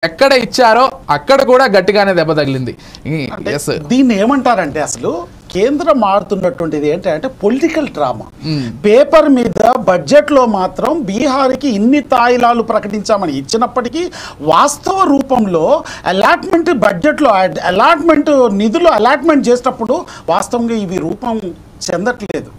ఎక్కడ ఇచ్చారో అక్కడ కూడా గట్టిగానే దెబ్బ తగిలింది. దీన్ని ఏమంటారంటే అసలు కేంద్రం మారుతున్నటువంటిది ఏంటంటే పొలిటికల్ డ్రామా. పేపర్ మీద బడ్జెట్లో మాత్రం బీహార్కి ఇన్ని తాయిలాలు ప్రకటించామని ఇచ్చినప్పటికీ వాస్తవ రూపంలో అలాట్మెంట్ బడ్జెట్లో అలాట్మెంట్ నిధులు అలాట్మెంట్ చేసేటప్పుడు వాస్తవంగా ఇవి రూపం చెందట్లేదు.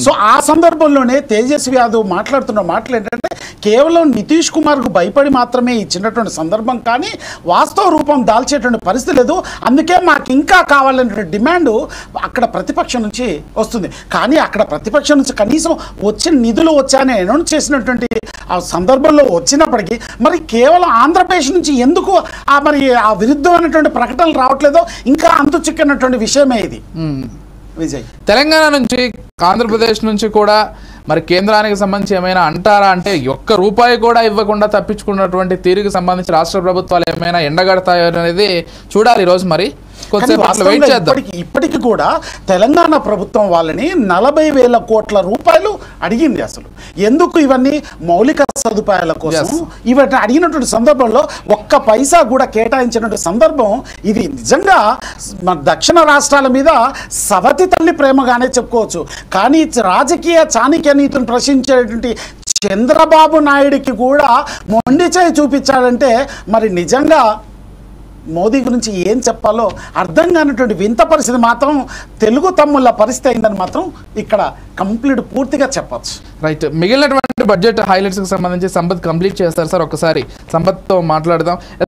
సో ఆ సందర్భంలోనే తేజస్వి యాదవ్ మాట్లాడుతున్న మాటలు ఏంటంటే కేవలం నితీష్ కుమార్కు భయపడి మాత్రమే ఇచ్చినటువంటి సందర్భం, కానీ వాస్తవ రూపం దాల్చేటువంటి పరిస్థితి లేదు. అందుకే మాకు ఇంకా కావాలనే డిమాండ్ అక్కడ ప్రతిపక్షం నుంచి వస్తుంది. కానీ అక్కడ ప్రతిపక్షం నుంచి కనీసం వచ్చిన నిధులు వచ్చాయని అనౌన్స్ చేసినటువంటి ఆ సందర్భంలో వచ్చినప్పటికీ మరి కేవలం ఆంధ్రప్రదేశ్ నుంచి ఎందుకు మరి ఆ విరుద్ధమైనటువంటి ప్రకటనలు రావట్లేదో ఇంకా అంతు చిక్కనటువంటి విషయమే ఇది. విజయ్, తెలంగాణ నుంచి ఆంధ్రప్రదేశ్ నుంచి కూడా మరి కేంద్రానికి సంబంధించి ఏమైనా అంటారా అంటే ఒక్క రూపాయి కూడా ఇవ్వకుండా తప్పించుకున్నటువంటి తీరుకి సంబంధించి రాష్ట్ర ప్రభుత్వాలు ఏమైనా ఎండగడతాయో అనేది చూడాలి. ఈరోజు మరి ఇప్పటికీ కూడా తెలంగాణ ప్రభుత్వం వాళ్ళని 40,000 కోట్ల రూపాయలు అడిగింది. అసలు ఎందుకు ఇవన్నీ మౌలిక సదుపాయాల కోసం ఇవన్నీ అడిగినటువంటి సందర్భంలో ఒక్క పైసా కూడా కేటాయించినటువంటి సందర్భం ఇది. నిజంగా దక్షిణ రాష్ట్రాల మీద సవతి తల్లి ప్రేమగానే చెప్పుకోవచ్చు. కానీ రాజకీయ చాణక్య నీతిని ప్రశ్నించేటువంటి చంద్రబాబు నాయుడికి కూడా మొండి చేయి చూపించాడంటే మరి నిజంగా మోదీ గురించి ఏం చెప్పాలో అర్థం కానటువంటి వింత పరిస్థితి మాత్రం తెలుగు తమ్ముళ్ళ పరిస్థితి అయిందని మాత్రం ఇక్కడ కంప్లీట్ పూర్తిగా చెప్పచ్చు. రైట్, మిగిలినటువంటి బడ్జెట్ హైలైట్స్కి సంబంధించి సంపత్ కంప్లీట్ చేస్తారు సార్. ఒకసారి సంపత్తో మాట్లాడదాం.